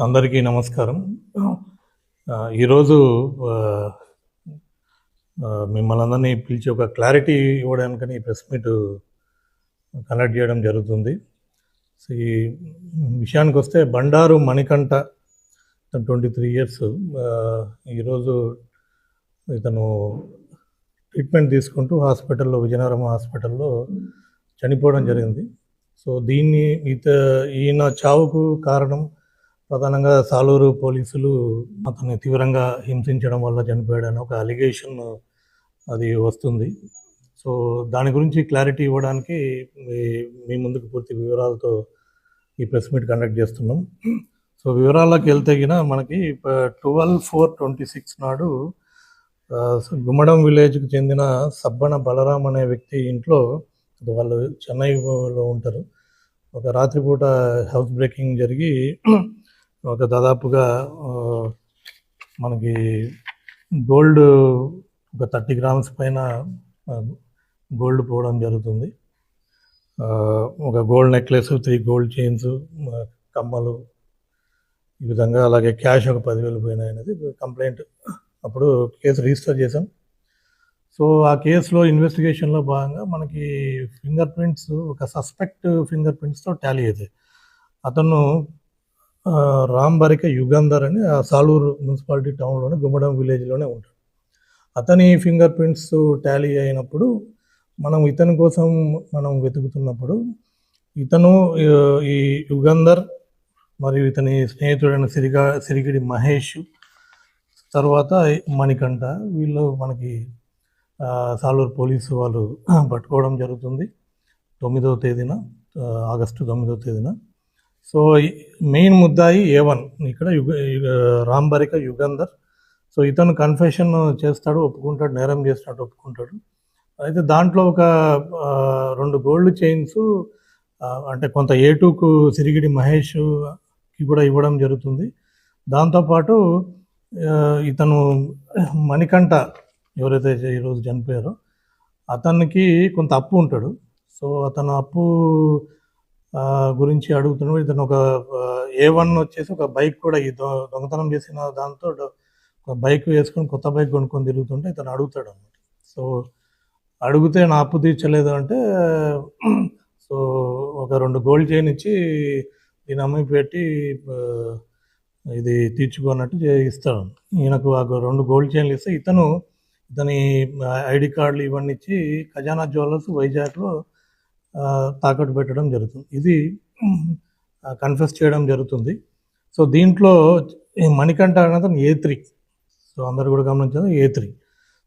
అందరికీ నమస్కారం. ఈరోజు ఆహ్, మిమ్మల్ని అందరినీ పిలిచి ఒక క్లారిటీ ఇవ్వడానికని ప్రెస్ మీట్ కండక్ట్ చేయడం జరుగుతుంది. సో, ఈ విషయానికొస్తే బండారు మణికంఠ 23 ఇయర్స్. ఈరోజు ఇతను ట్రీట్మెంట్ తీసుకుంటూ విజయనగరం హాస్పిటల్లో చనిపోవడం జరిగింది. సో, ఈయన చావుకు కారణం ప్రధానంగా సాలూరు పోలీసులు అతన్ని తీవ్రంగా హింసించడం వల్ల చనిపోయాడని ఒక అలిగేషన్ అది వస్తుంది. సో, దాని గురించి క్లారిటీ ఇవ్వడానికి మీ ముందుకు పూర్తి వివరాలతో ఈ ప్రెస్ మీట్ కండక్ట్ చేస్తున్నాం. సో, వివరాల్లోకి వెళ్తే మనకి 12/4/26 నాడు గుమ్మడం విలేజ్కి చెందిన సబ్బన బలరాం అనే వ్యక్తి ఇంట్లో, వాళ్ళు చెన్నైలో ఉంటారు, ఒక రాత్రిపూట హౌస్ బ్రేకింగ్ జరిగి ఒక దాదాపుగా మనకి గోల్డ్ ఒక 30 గ్రామ్స్ పైన గోల్డ్ పోవడం జరుగుతుంది. ఒక గోల్డ్ నెక్లెస్, 3 గోల్డ్ చైన్స్, కమ్మలు, ఈ విధంగా, అలాగే క్యాష్ ఒక 10,000 పోయినాయి అనేది కంప్లైంట్. అప్పుడు కేసు రిజిస్టర్ చేశాం. సో, ఆ కేసులో ఇన్వెస్టిగేషన్లో భాగంగా మనకి ఫింగర్ ప్రింట్స్, ఒక సస్పెక్ట్ ఫింగర్ ప్రింట్స్తో టాలీ అవుతాయి. అతను రాంబరిక యుగంధర్ అని సాలూరు మున్సిపాలిటీ టౌన్లోనే గుమ్మడం విలేజ్లోనే ఉంటాడు. అతని ఫింగర్ ప్రింట్స్ టాలీ అయినప్పుడు ఇతని కోసం వెతుకుతున్నప్పుడు ఇతను, ఈ యుగంధర్ మరియు ఇతని స్నేహితుడైన సిరిగిడి మహేష్, తర్వాత మణికంఠ, వీళ్ళు మనకి సాలూరు పోలీసు వాళ్ళు పట్టుకోవడం జరుగుతుంది 9వ తేదీన, ఆగస్టు 9వ తేదీన. సో, మెయిన్ ముద్దాయి A1 ఇక్కడ రాంబరిక యుగంధర్. సో, ఇతను కన్ఫెషన్ చేస్తాడు, ఒప్పుకుంటాడు, నేరం చేసినట్టు ఒప్పుకుంటాడు. అయితే దాంట్లో ఒక 2 గోల్డ్ చైన్స్, అంటే కొంత A2కు సిరిగిడి మహేష్కి కూడా ఇవ్వడం జరుగుతుంది. దాంతోపాటు ఇతను మణికంఠ ఎవరైతే ఈరోజు చనిపోయారో అతనికి కొంత అప్పు ఉంటాడు. సో, అతను అప్పు గురించి అడుగుతున్నాడు. ఇతను ఒక A1 వచ్చేసి ఒక బైక్ కూడా ఈ దొంగతనం చేసిన దాంతో ఒక బైక్ వేసుకొని, కొత్త బైక్ కొనుక్కొని తిరుగుతుంటే ఇతను అడుగుతాడు అన్నమాట. సో, అడిగితే నా అప్పు తీర్చలేదు అంటే, సో ఒక 2 గోల్డ్ చైన్ ఇచ్చి దీని అమ్మి పెట్టి ఇది తీర్చుకున్నట్టు ఇస్తాడు. ఈయనకు ఆ 2 గోల్డ్ చైన్లు ఇస్తే ఇతని ఐడి కార్డులు ఇవన్నీ ఇచ్చి ఖజానా జ్యువెలర్స్ వైజాగ్లో తాకట్టు పెట్టడం జరుగుతుంది. ఇది కన్ఫెస్ చేయడం జరుగుతుంది. సో, దీంట్లో మణికంఠ అనేది A3. సో, అందరు కూడా గమనించారు, A3.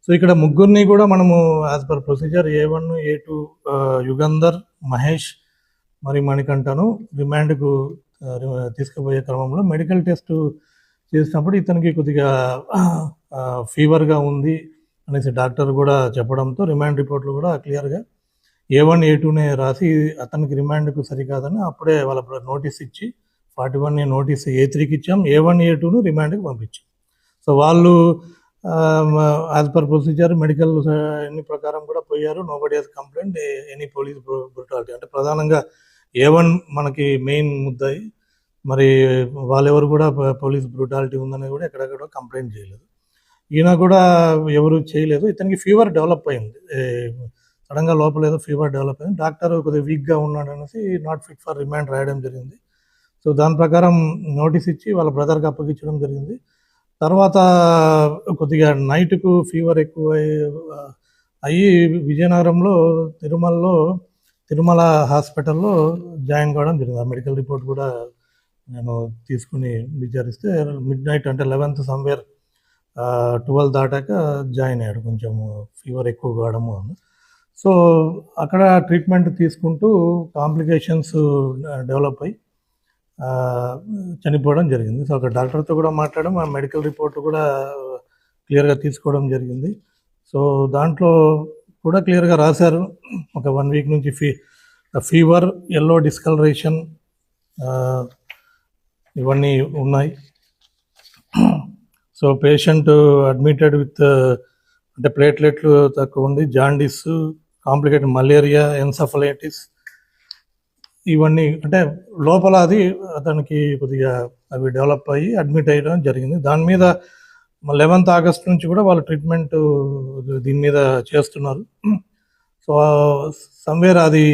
సో, ఇక్కడ ముగ్గురిని కూడా మనము as per procedure A1, A2, Yugandhar, Mahesh మరి మణికంఠను రిమాండ్కు తీసుకుపోయే క్రమంలో మెడికల్ టెస్ట్ చేసినప్పుడు ఇతనికి కొద్దిగా ఫీవర్గా ఉంది అనేసి డాక్టర్ కూడా చెప్పడంతో రిమాండ్ రిపోర్ట్లు కూడా క్లియర్గా A1, A2నే రాసి అతనికి రిమాండ్కు సరికాదని అప్పుడే వాళ్ళ నోటీస్ ఇచ్చి 41 నోటీస్ A3కి ఇచ్చాం, A1, A2ను రిమాండ్కి పంపించాం. సో, వాళ్ళు యాజ్ పర్ ప్రొసీజర్ మెడికల్ ఎన్ని ప్రకారం కూడా పోయారు. Nobody has complaint any police brutality. అంటే ప్రధానంగా A1 మనకి మెయిన్ ముద్దాయి, మరి వాళ్ళెవరు కూడా పోలీస్ బ్రూటాలిటీ ఉందని కూడా ఎక్కడెక్కడ కంప్లైంట్ చేయలేదు. ఈయన కూడా ఎవరు చేయలేదు. ఇతనికి ఫీవర్ డెవలప్ అయింది, సడన్గా లోపల ఏదో ఫీవర్ డెవలప్ అయింది. డాక్టర్ కొద్దిగా వీక్గా ఉన్నాడు అనేసి నాట్ ఫిట్ ఫర్ రిమాండ్ రాయడం జరిగింది. సో, దాని ప్రకారం నోటీస్ ఇచ్చి వాళ్ళ బ్రదర్కి అప్పగించడం జరిగింది. తర్వాత కొద్దిగా నైట్కు ఫీవర్ ఎక్కువ అయ్యి విజయనగరంలో తిరుమల హాస్పిటల్లో జాయిన్ కావడం జరిగింది. ఆ మెడికల్ రిపోర్ట్ కూడా నేను తీసుకుని విచారిస్తే మిడ్ నైట్, అంటే 11th సమ్వేర్ 12 దాటాక జాయిన్ అయ్యాడు, కొంచెం ఫీవర్ ఎక్కువ కావడము. సో, అక్కడ ట్రీట్మెంట్ తీసుకుంటూ కాంప్లికేషన్స్ డెవలప్ అయ్యి చనిపోవడం జరిగింది. సో, అక్కడ డాక్టర్తో కూడా మాట్లాడడం, ఆ మెడికల్ రిపోర్ట్ కూడా క్లియర్గా తీసుకోవడం జరిగింది. సో, దాంట్లో కూడా క్లియర్గా రాశారు, ఒక 1 వీక్ నుంచి ఫీవర్, ఎల్లో డిస్కలరేషన్ ఇవన్నీ ఉన్నాయి. సో, పేషెంట్ అడ్మిటెడ్ విత్, అంటే ప్లేట్లెట్లు తక్కువ ఉంది, జాండీస్, కాంప్లికేటెడ్ మలేరియా, ఎన్సెఫలైటిస్, ఇవన్నీ అంటే లోపల అది అతనికి కొద్దిగా అవి డెవలప్ అయ్యి అడ్మిట్ అయ్యడం జరిగింది. దాని మీద 11th ఆగస్ట్ నుంచి కూడా వాళ్ళు ట్రీట్మెంట్ దీని మీద చేస్తున్నారు. సో సమ్వేర్ అది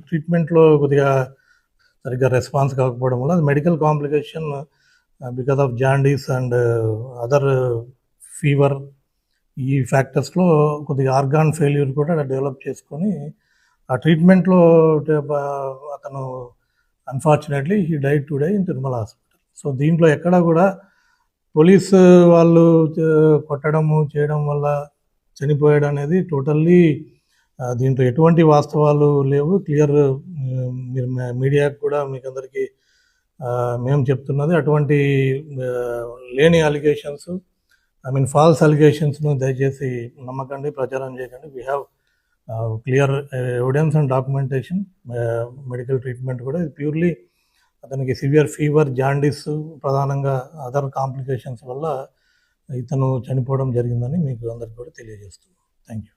ట్రీట్మెంట్లో కొద్దిగా సరిగ్గా రెస్పాన్స్ కాకపోవడం వల్ల అది medical complication because of jaundice and other fever ఈ ఫ్యాక్టర్స్లో కొద్దిగా ఆర్గాన్ ఫెయిల్యూర్ కూడా డెవలప్ చేసుకొని ఆ ట్రీట్మెంట్లో అతను unfortunately he died today in Tirumala hospital. So దీంట్లో ఎక్కడా కూడా పోలీసు వాళ్ళు కొట్టడము చేయడం వల్ల చనిపోయాడు అనేది టోటల్లీ దీంట్లో ఎటువంటి వాస్తవాలు లేవు. క్లియర్ మీరు మీడియాకు కూడా మీకు అందరికీ మేము చెప్తున్నది అటువంటి లేని అలిగేషన్స్, ఫాల్స్ అలిగేషన్స్ను దయచేసి నమ్మకండి, ప్రచారం చేయకండి. We have clear evidence and documentation. Medical treatment కూడా ఇది ప్యూర్లీ అతనికి సివియర్ ఫీవర్, జాండీస్ ప్రధానంగా అదర్ కాంప్లికేషన్స్ వల్ల ఇతను చనిపోవడం జరిగిందని మీకు అందరికీ కూడా తెలియజేస్తున్నాను. Thank you.